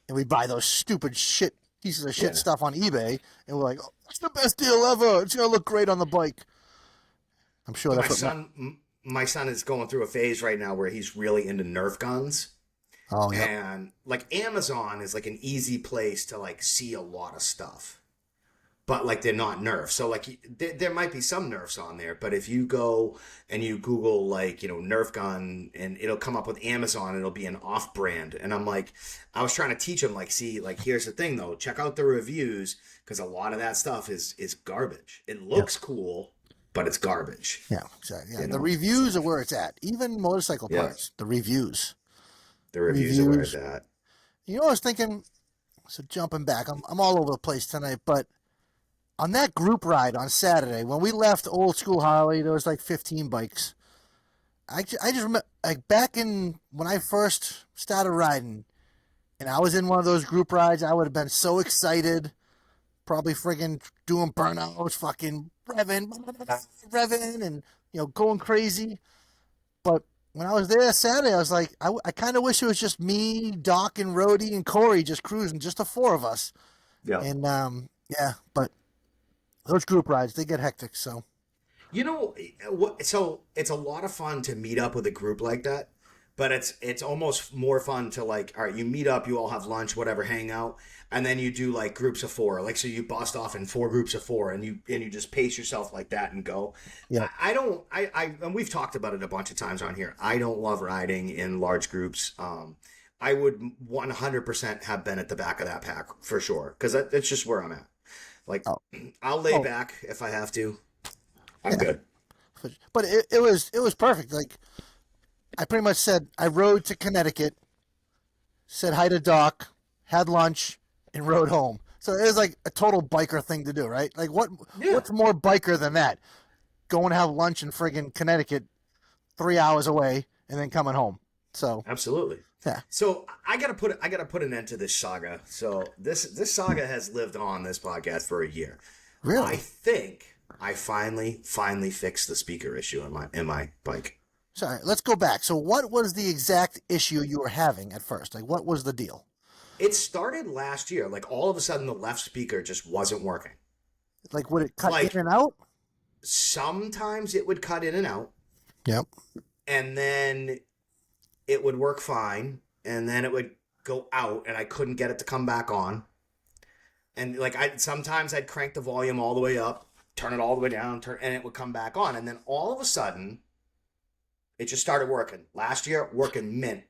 and we buy those stupid shit pieces of shit Yeah. stuff on eBay, and we're like, oh, it's the best deal ever. It's gonna look great on the bike. I'm sure My that's what. my son is going through a phase right now where he's really into Nerf guns. Oh yeah. And like Amazon is like an easy place to like see a lot of stuff. But like they're not Nerf. So like there might be some Nerfs on there, but if you go and you Google like, Nerf gun and it'll come up with Amazon, it'll be an off brand. And I'm like, I was trying to teach him like, see, like here's the thing though, check out the reviews because a lot of that stuff is garbage. It Yeah. looks cool, but it's garbage. Yeah. Exactly. Yeah. You The know? reviews are where it's at. Even motorcycle Yeah. parts. The reviews. The reviews are where it's Reviews. at. You know, I was thinking. So jumping back, I'm all over the place tonight, but on that group ride on Saturday when we left Old School Harley, there was like 15 bikes. I just remember like back in when I first started riding, and I was in one of those group rides. I would have been so excited, probably friggin' doing burnouts, fucking revving, and going crazy. But when I was there Saturday, I was like, I kind of wish it was just me, Doc, and Rhodey and Corey just cruising, just the four of us. Yeah. And yeah, but those group rides they get hectic. So You know what? So it's a lot of fun to meet up with a group like that, but it's almost more fun to like, all right, you meet up, you all have lunch, whatever, hang out, and then you do like groups of four, like so you bust off in four groups of four, and you just pace yourself like that and go. Yep. I don't, and we've talked about it a bunch of times on here. I don't love riding in large groups. I would 100% have been at the back of that pack for sure, because that's just where I'm at. Like, Oh, I'll lay oh, back if I have to. I'm yeah. good. But it was perfect. Like I pretty much said, I rode to Connecticut, said hi to Doc, had lunch, and rode home. So it was like a total biker thing to do, right? Like Yeah, what's more biker than that? Go and have lunch in friggin' Connecticut, 3 hours away, and then coming home. So absolutely. yeah, So I gotta put an end to this saga. So this saga has lived on this podcast for a year. I really. think I finally fixed the speaker issue in my bike. Sorry, let's go back. So what was the exact issue you were having at first? Like what was the deal? It started last year. Like all of a sudden, the left speaker just wasn't working. Like would it cut in Like and out? sometimes it would cut in and out, Yep. and then it would work fine, and then it would go out, and I couldn't get it to come back on. And like I sometimes I'd crank the volume all the way up, turn it all the way down, and it would come back on. And then all of a sudden, it just started working. Last year, working mint.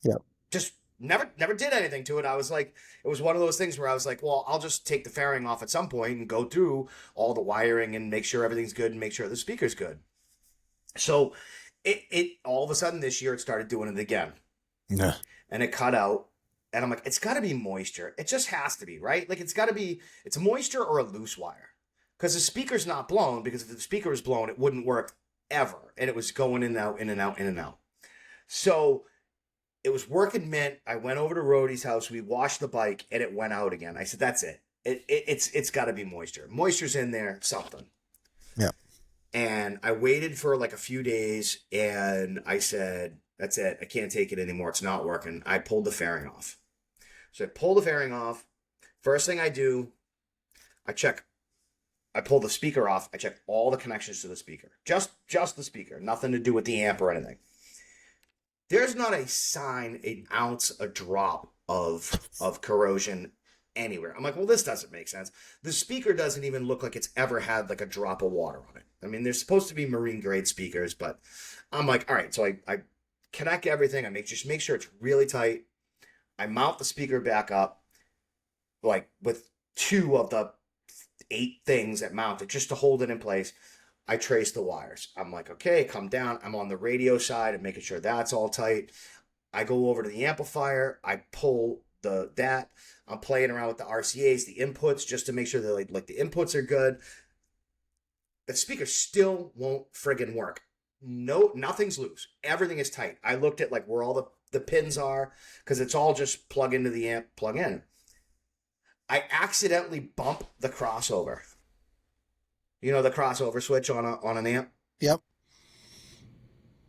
Yep. Just never did anything to it. I was like, it was one of those things where I was like, well, I'll just take the fairing off at some point and go through all the wiring and make sure everything's good and make sure the speaker's good. So it all of a sudden this year it started doing it again. Yeah. And it cut out. And I'm like, it's got to be moisture. It just has to be, right? Like it's got to be, it's moisture or a loose wire. Because the speaker's not blown, because if the speaker was blown, it wouldn't work ever. And it was going in and out, in and out, in and out. So it was working mint. I went over to Rhodey's house. We washed the bike and it went out again. I said, that's it. It's got to be moisture. Moisture's in there, something. Yep. And I waited for like a few days and I said, that's it. I can't take it anymore. It's not working. I pulled the fairing off. So I pull the fairing off. First thing I do, I check. I pull the speaker off. I check all the connections to the speaker. Just the speaker. Nothing to do with the amp or anything. There's not a sign, an ounce, a drop of corrosion anywhere. I'm like, well, this doesn't make sense. The speaker doesn't even look like it's ever had like a drop of water on it. I mean, they're supposed to be marine grade speakers, but I'm like, all right. So I connect everything. I just make sure it's really tight. I mount the speaker back up, like with two of the 8 things that mount it just to hold it in place. I trace the wires. I'm like, okay, come down. I'm on the radio side and making sure that's all tight. I go over to the amplifier. I pull that. I'm playing around with the RCAs, the inputs, just to make sure that like the inputs are good. The speaker still won't friggin' work. No, nothing's loose. Everything is tight. I looked at like where all the pins are, because it's all just plug into the amp, plug in. I accidentally bump the crossover. You know the crossover switch on an amp? Yep.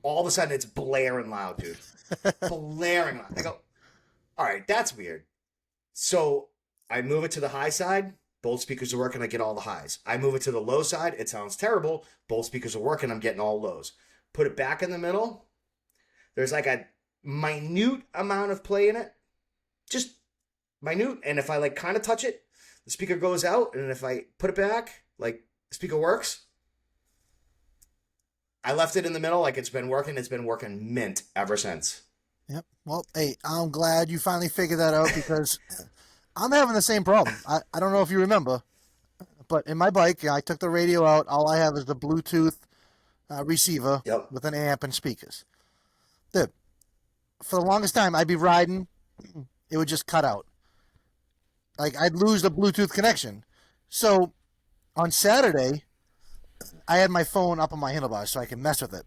All of a sudden it's blaring loud, dude. Blaring loud. I go, all right, that's weird. So I move it to the high side. Both speakers are working. I get all the highs. I move it to the low side. It sounds terrible. Both speakers are working. I'm getting all lows. Put it back in the middle. There's like a minute amount of play in it. Just minute. And if I like kind of touch it, the speaker goes out. And if I put it back, like the speaker works. I left it in the middle like it's been working. It's been working mint ever since. Yep. Well, hey, I'm glad you finally figured that out because I'm having the same problem. I don't know if you remember, but in my bike, I took the radio out. All I have is the Bluetooth receiver Yep. with an amp and speakers. Dude, for the longest time, I'd be riding, it would just cut out. Like, I'd lose the Bluetooth connection. So, on Saturday, I had my phone up on my handlebars so I could mess with it.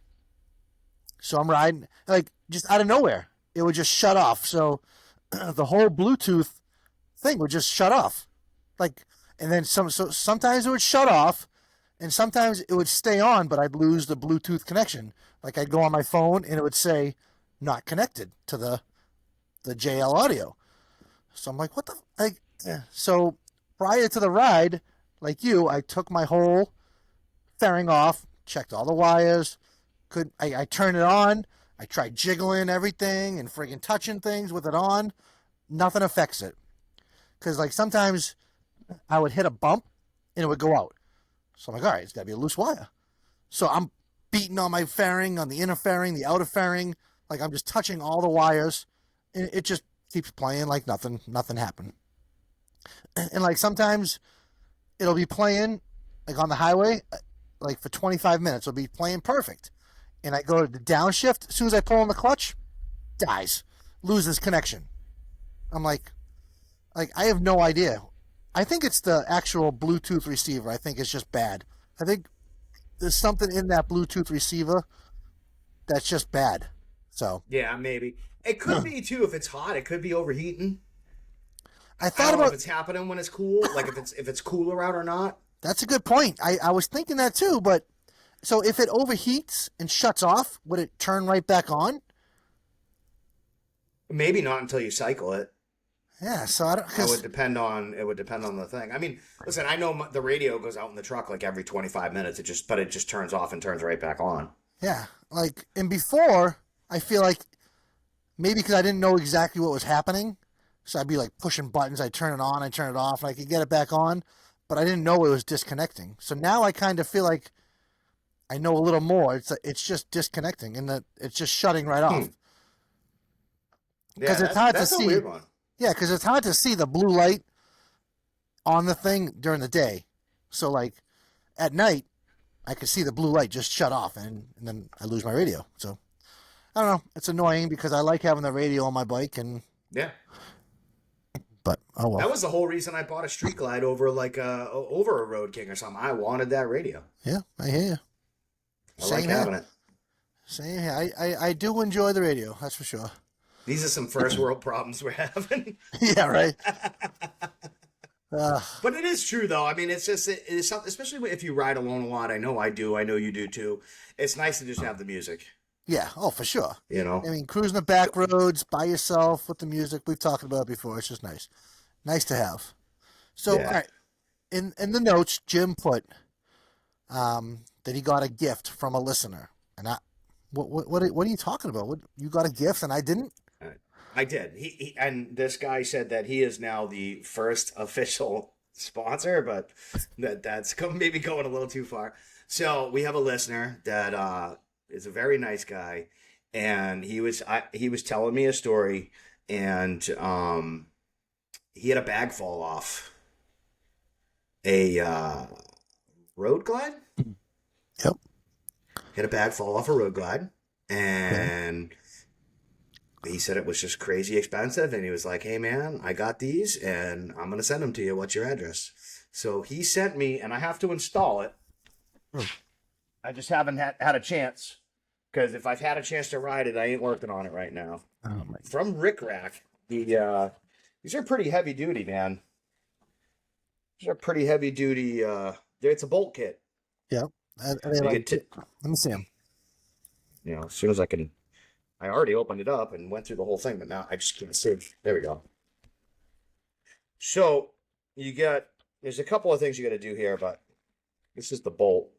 So I'm riding, like, just out of nowhere, it would just shut off. So, the whole Bluetooth thing would just shut off. Like, and then sometimes it would shut off, and sometimes it would stay on, but I'd lose the Bluetooth connection. Like I'd go on my phone and it would say not connected to the JL audio. So I'm like, what the like? Yeah. So prior to the ride, like you, I took my whole fairing off, checked all the wires. I turned it on. I tried jiggling everything and friggin' touching things with it on. Nothing affects it. Because like sometimes I would hit a bump and it would go out. So I'm like, all right, it's got to be a loose wire. So I'm beating on my fairing, on the inner fairing, the outer fairing. Like I'm just touching all the wires. And it just keeps playing like nothing happened. And like sometimes it'll be playing like on the highway, like for 25 minutes. It'll be playing perfect. And I go to the downshift. As soon as I pull on the clutch, dies, loses connection. I'm like I have no idea. I think it's the actual Bluetooth receiver. I think it's just bad. I think there's something in that Bluetooth receiver that's just bad. So Yeah, maybe. It could be too if it's hot. It could be overheating. I I thought don't know if about it's happening when it's cool, like if it's cooler out or not. that's a good point. I was thinking that too, but so if it overheats and shuts off, would it turn right back on? Maybe not until you cycle it. Yeah, so I don't It would because depend on the thing. I mean, listen, I know the radio goes out in the truck like every 25 minutes. But it just turns off and turns right back on. yeah, like and before I feel like maybe because I didn't know exactly what was happening, so I'd be like pushing buttons. I turn it on, I turn it off, and I could get it back on, but I didn't know it was disconnecting. So now I kind of feel like I know a little more. It's just disconnecting and that it's just shutting right Hmm. off Yeah, because it's hard to that's a see. weird one. Yeah, because it's hard to see the blue light on the thing during the day. So like at night, I could see the blue light just shut off, and then I lose my radio. So I don't know. It's annoying because I like having the radio on my bike, and Yeah, but oh that well. was the whole reason I bought a Street Glide over over a Road King or something. I wanted that radio. Yeah, I hear you. I like Same here. having it. Same here. I do enjoy the radio. That's for sure. These are some first world problems we're having. Yeah, right. Uh, But it is true, though. I mean, it's just it's something, especially if you ride alone a lot. I know I do. I know you do too. It's nice to just have the music. yeah. Oh, for sure. You know. I mean, cruising the back roads by yourself with the music. We've talked about it before. It's just nice. Nice to have. So, all Yeah. right. In the notes, Jim put that he got a gift from a listener, and what are you talking about? What you got a gift and I didn't? I did. And this guy said that he is now the first official sponsor, but that's maybe going a little too far. So we have a listener that is a very nice guy, and he was telling me a story, and he had a bag fall off a road glide. Yep. He had a bag fall off a road glide, Okay. and he said it was just crazy expensive, and he was like, hey man, I got these and I'm going to send them to you. What's your address? So he sent me, and I have to install it. Hmm. I just haven't had a chance, because if I've had a chance to ride it, I ain't working on it right now. Oh my. From Rick Rack. These are pretty heavy duty, man. These are pretty heavy duty. It's a bolt kit. Yep. Are they You like? get to, Let me see them. as soon as I can. I already opened it up and went through the whole thing, but now I just can't see. There we go. So there's a couple of things you got to do here, but this is the bolt.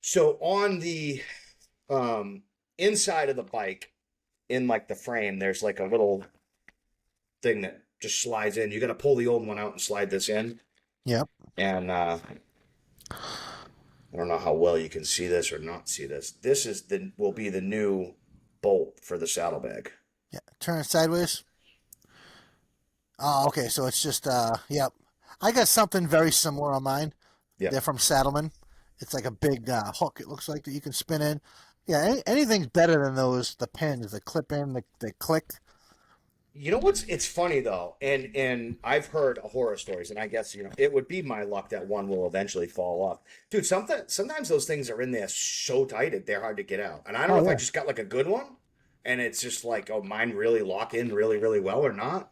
So on the inside of the bike, in like the frame, there's like a little thing that just slides in. You got to pull the old one out and slide this in. Yep. And I don't know how well you can see this or not see this. This will be the new bolt for the saddlebag. Yeah. Turn it sideways. Oh, okay. So it's just yep. I got something very similar on mine. Yeah. They're from Saddleman. It's like a big hook. It looks like that you can spin in. Yeah. Anything's better than those. The pins, the clip in, the click. You know it's funny though, and I've heard horror stories, and I guess it would be my luck that one will eventually fall off. Dude, sometimes those things are in there so tight they're hard to get out. And I don't know if I just got like a good one, and it's just like, oh, mine really lock in really, really well or not.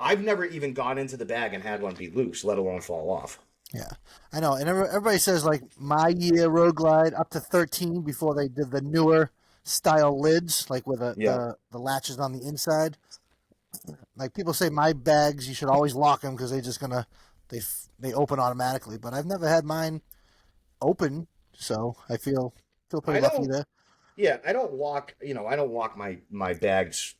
I've never even gone into the bag and had one be loose, let alone fall off. Yeah, I know. And everybody says like my year Road Glide up to 13 before they did the newer style lids, like with the latches on the inside. Like people say my bags, you should always lock them because they're they open automatically. But I've never had mine open, so I feel pretty I lucky don't. there. Yeah, I don't lock. I don't lock my bags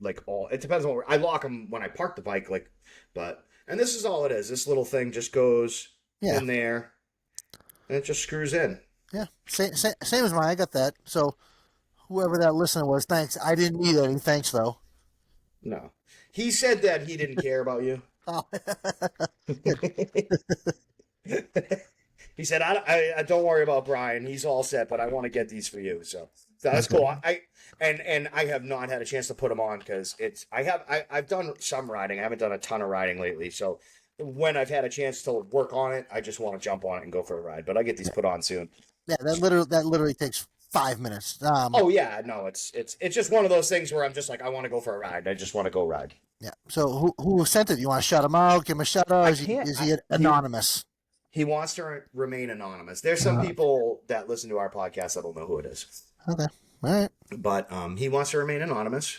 like all. It depends on where I lock them when I park the bike. Like, but and this is all it is. This little thing just goes Yeah, in there and it just screws in. yeah, same as mine. I got that. So whoever that listener was, thanks. I didn't need any. Thanks though. No, he said that he didn't care about you. Oh, He said, I don't worry about Brian. He's all set, but I want to get these for you. So that's okay. cool. And I have not had a chance to put them on because I've done some riding. I haven't done a ton of riding lately. So when I've had a chance to work on it, I just want to jump on it and go for a ride. But I get these put on soon. Yeah, that literally takes 5 minutes. Oh yeah, no, it's just one of those things where I'm just like, I want to go for a ride. I just want to go ride. Yeah. So who sent it? You want to shout him out? Give him a shout out? I Is he can't. is he anonymous? He wants to remain anonymous. There's some people that listen to our podcast that will know who it is, Okay. All right. but he wants to remain anonymous.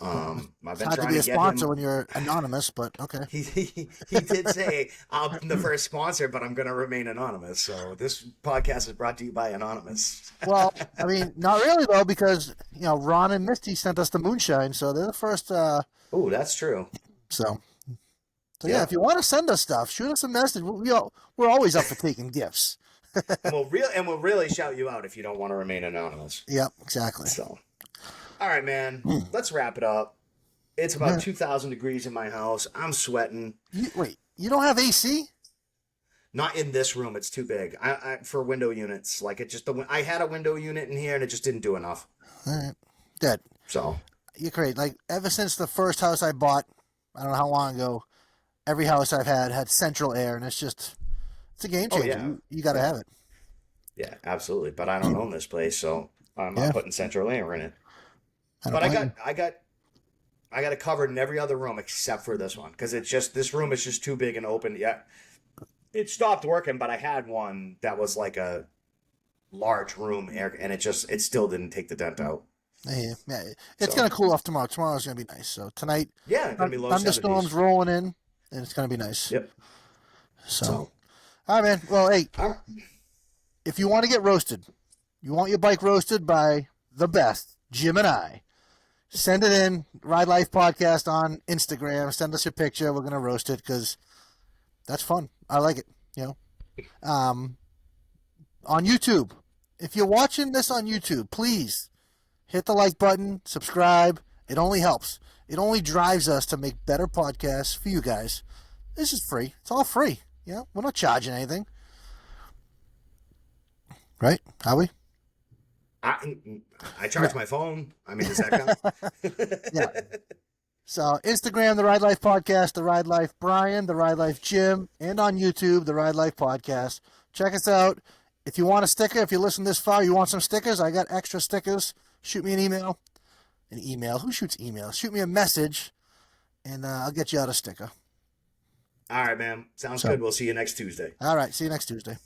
I've It's been hard to trying be to a get sponsor him. when you're anonymous, but okay. He did say I'm the first sponsor, but I'm going to remain anonymous. So this podcast is brought to you by Anonymous. Well, I mean, not really though, because Ron and Misty sent us the moonshine, so they're the first. Oh, that's true. So yeah, Yeah, if you want to send us stuff, shoot us a message. We're always up for taking gifts. and we'll really shout you out if you don't want to remain anonymous. Yep, exactly. So, all right, man, let's wrap it up. It's about 2,000 degrees in my house. I'm sweating. Wait, you don't have AC? Not in this room. It's too big. For window units. Like I had a window unit in here and it just didn't do enough. All right, good. So You're great. Like ever since the first house I bought, I don't know how long ago. Every house I've had central air, and it's a game oh changer. yeah, You got to have it. yeah, absolutely. But I don't own this place, so I'm not Yeah, putting central air in it. I don't But I blame got I got it covered in every other room except for this one because this room is just too big and open. Yeah, it stopped working, but I had one that was like a large room air, and it still didn't take the dent out. you. Yeah, it's So gonna cool off tomorrow. Tomorrow's gonna be nice. So tonight, yeah, it's gonna be low thunderstorms 70s. rolling in, and it's gonna be nice. Yep. So, So all right, man. Well, hey, all right. if you want to get roasted, you want your bike roasted by the best, Jim and I. Send it in, Ride Life Podcast on Instagram. Send us your picture. We're gonna roast it because that's fun. I like it. On YouTube. If you're watching this on YouTube, please hit the like button, subscribe. It only helps. It only drives us to make better podcasts for you guys. This is free. It's all free. We're not charging anything. Right, Howie? I charge my phone. I mean, does that count? Yeah. So Instagram, the Ride Life Podcast, the Ride Life Brian, the Ride Life Jim, and on YouTube, the Ride Life Podcast. Check us out. If you want a sticker, if you listen this far, you want some stickers, I got extra stickers. Shoot me an email. An email? Who shoots emails? Shoot me a message, and I'll get you out a sticker. All right, man. Sounds So, good. We'll see you next Tuesday. all right. See you next Tuesday.